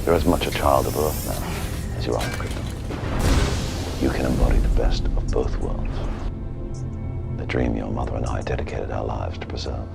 You're as much a child of Earth now as you are of Krypton. You can embody the best of both worlds. The dream your mother and I dedicated our lives to preserve.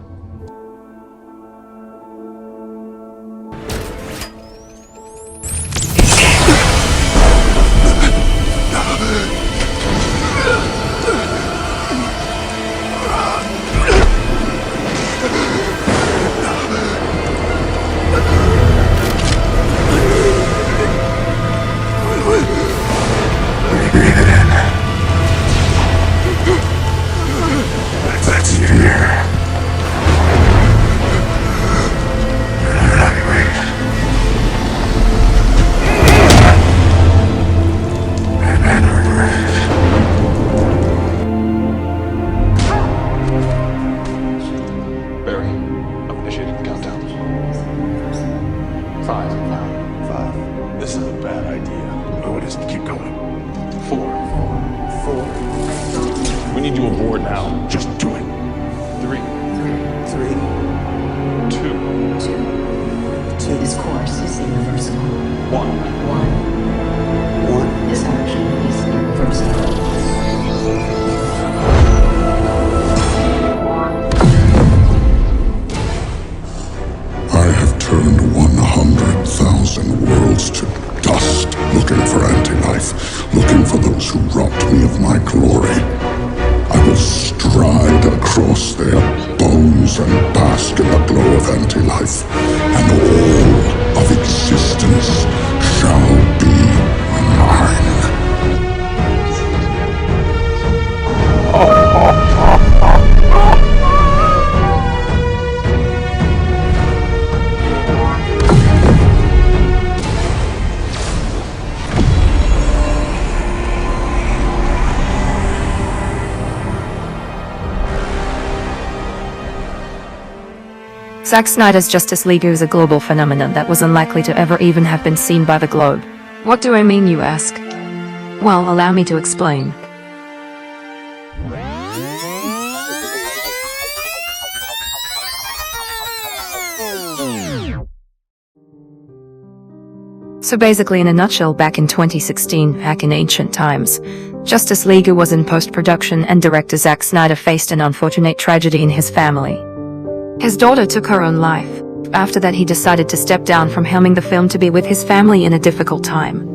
Zack Snyder's Justice League is a global phenomenon that was unlikely to ever even have been seen by the globe. What do I mean, you ask? Well, allow me to explain. So basically, in a nutshell, back in 2016, back in ancient times, Justice League was in post-production and director Zack Snyder faced an unfortunate tragedy in his family. His daughter took her own life. After that, he decided to step down from helming the film to be with his family in a difficult time.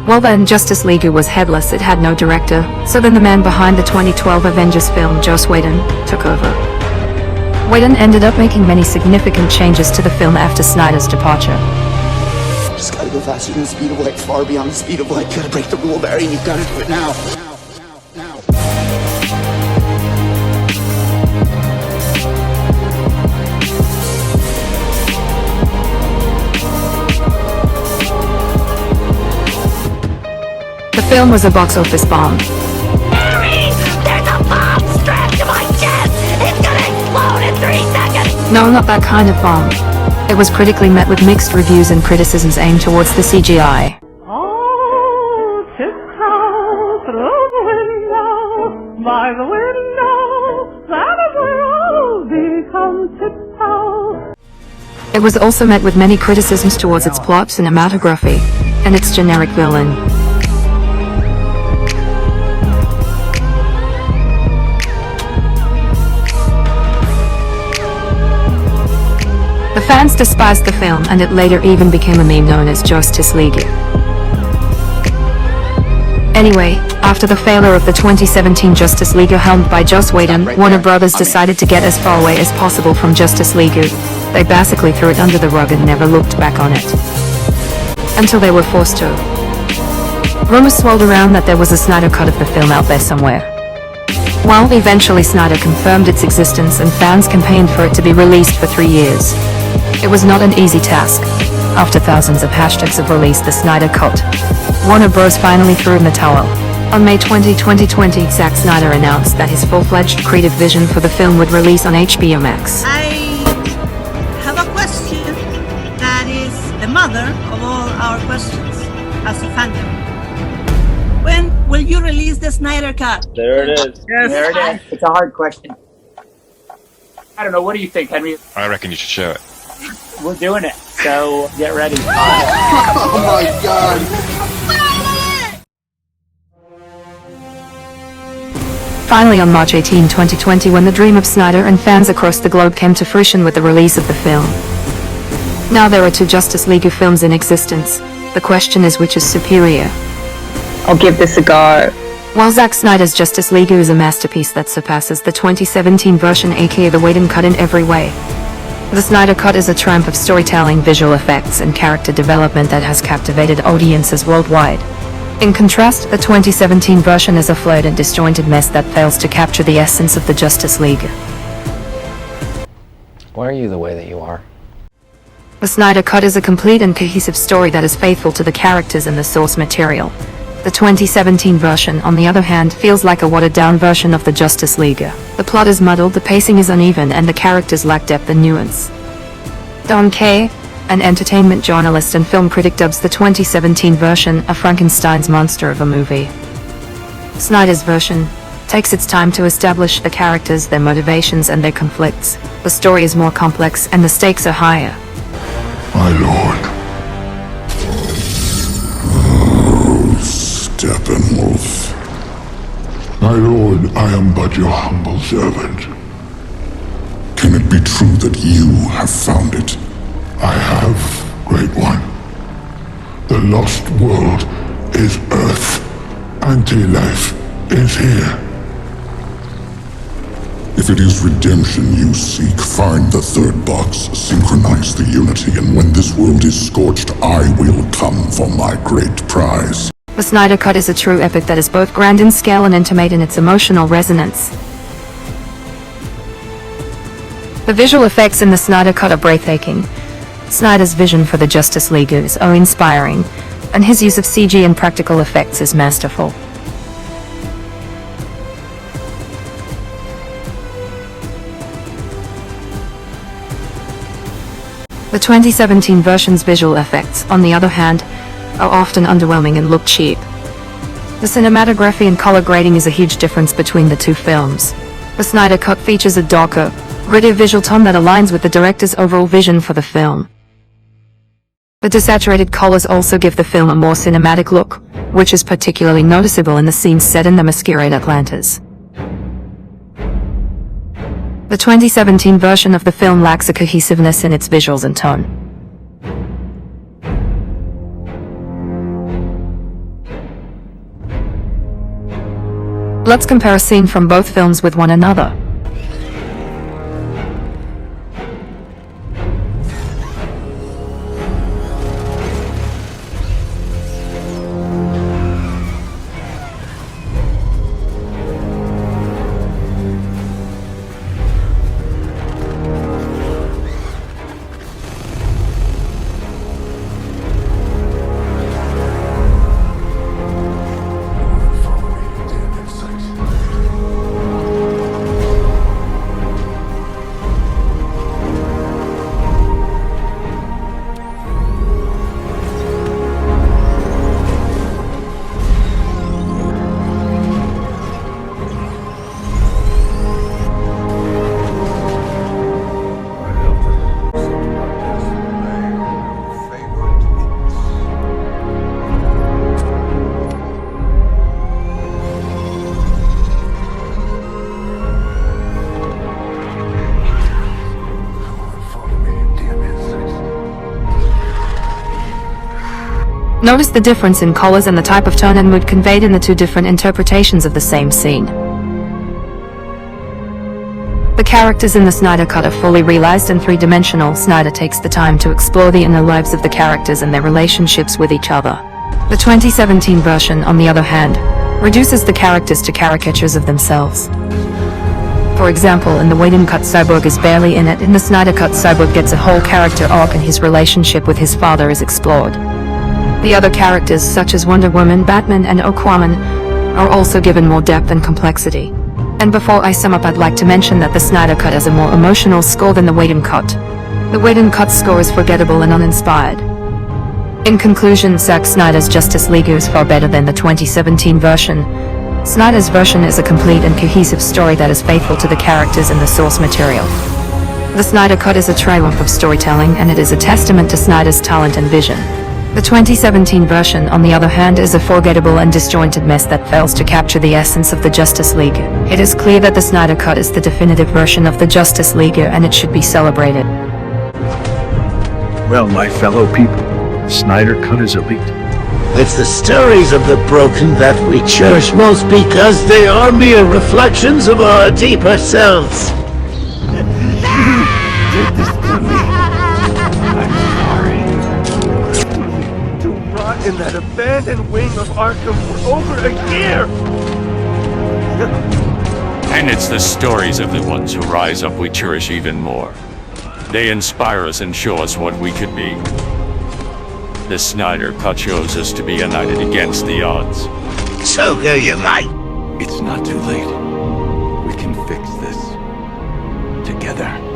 Well then, Justice League was headless, it had no director, so then the man behind the 2012 Avengers film, Joss Whedon, took over. Whedon ended up making many significant changes to the film after Snyder's departure. Just gotta go faster than the speed of light, far beyond the speed of light. Gotta break the rule, Barry, and you've gotta do it now. The film was a box office bomb. There's a bomb strapped to my chest! It's gonna explode in 3 seconds! No, not that kind of bomb. It was critically met with mixed reviews and criticisms aimed towards the CGI. Oh, tiptoe through the window, by the window, that is where I'll become tiptoe. It was also met with many criticisms towards its plot, cinematography, and its generic villain. The fans despised the film, and it later even became a meme known as Justice League. Anyway, after the failure of the 2017 Justice League helmed by Joss Whedon, Warner Brothers decided to get as far away as possible from Justice League. They basically threw it under the rug and never looked back on it. Until they were forced to. Rumors swirled around that there was a Snyder cut of the film out there somewhere. Well, eventually Snyder confirmed its existence and fans campaigned for it to be released for 3 years. It was not an easy task. After thousands of hashtags of release the Snyder Cut, Warner Bros. Finally threw in the towel. On May 20, 2020, Zack Snyder announced that his full-fledged creative vision for the film would release on HBO Max. I have a question that is the mother of all our questions as a fandom. When will you release the Snyder Cut? There it is. Yes. There it is. It's a hard question. I don't know. What do you think, Henry? I reckon you should show it. We're doing it. So get ready. Oh my god. Finally on March 18, 2020, when the dream of Snyder and fans across the globe came to fruition with the release of the film. Now there are two Justice League films in existence. The question is, which is superior? I'll give this a go. While Zack Snyder's Justice League is a masterpiece that surpasses the 2017 version, aka the Whedon cut, in every way, the Snyder Cut is a triumph of storytelling, visual effects, and character development that has captivated audiences worldwide. In contrast, the 2017 version is a flawed and disjointed mess that fails to capture the essence of the Justice League. Why are you the way that you are? The Snyder Cut is a complete and cohesive story that is faithful to the characters and the source material. The 2017 version, on the other hand, feels like a watered-down version of the Justice League. The plot is muddled, the pacing is uneven, and the characters lack depth and nuance. Don Kay, an entertainment journalist and film critic, dubs the 2017 version a Frankenstein's monster of a movie. Snyder's version takes its time to establish the characters, their motivations, and their conflicts. The story is more complex, and the stakes are higher. My lord. Steppenwolf. My lord, I am but your humble servant. Can it be true that you have found it? I have, Great One. The lost world is Earth. Anti-life is here. If it is redemption you seek, find the third box, synchronize the unity, and when this world is scorched, I will come for my great prize. The Snyder Cut is a true epic that is both grand in scale and intimate in its emotional resonance. The visual effects in the Snyder Cut are breathtaking. Snyder's vision for the Justice League is awe-inspiring, and his use of CG and practical effects is masterful. The 2017 version's visual effects, on the other hand, are often underwhelming and look cheap. The cinematography and color grading is a huge difference between the two films. The Snyder Cut features a darker, grittier visual tone that aligns with the director's overall vision for the film. The desaturated colors also give the film a more cinematic look, which is particularly noticeable in the scenes set in the masquerade Atlantis. The 2017 version of the film lacks a cohesiveness in its visuals and tone. Let's compare a scene from both films with one another. Notice the difference in colors and the type of tone and mood conveyed in the two different interpretations of the same scene. The characters in the Snyder Cut are fully realized and three-dimensional. Snyder takes the time to explore the inner lives of the characters and their relationships with each other. The 2017 version, on the other hand, reduces the characters to caricatures of themselves. For example, in the Whedon cut, Cyborg is barely in it. In the Snyder Cut, Cyborg gets a whole character arc and his relationship with his father is explored. The other characters, such as Wonder Woman, Batman, and Aquaman, are also given more depth and complexity. And before I sum up, I'd like to mention that the Snyder Cut has a more emotional score than the Whedon cut. The Whedon cut score is forgettable and uninspired. In conclusion, Zack Snyder's Justice League is far better than the 2017 version. Snyder's version is a complete and cohesive story that is faithful to the characters in the source material. The Snyder Cut is a triumph of storytelling, and it is a testament to Snyder's talent and vision. The 2017 version, on the other hand, is a forgettable and disjointed mess that fails to capture the essence of the Justice League. It is clear that the Snyder Cut is the definitive version of the Justice League, and it should be celebrated. Well, my fellow people, the Snyder Cut is elite. It's the stories of the broken that we cherish most because they are mere reflections of our deeper selves. In that abandoned wing of Arkham for over a year! And it's the stories of the ones who rise up we cherish even more. They inspire us and show us what we could be. The Snyder Cut shows us to be united against the odds. So go you, mate. It's not too late. We can fix this together.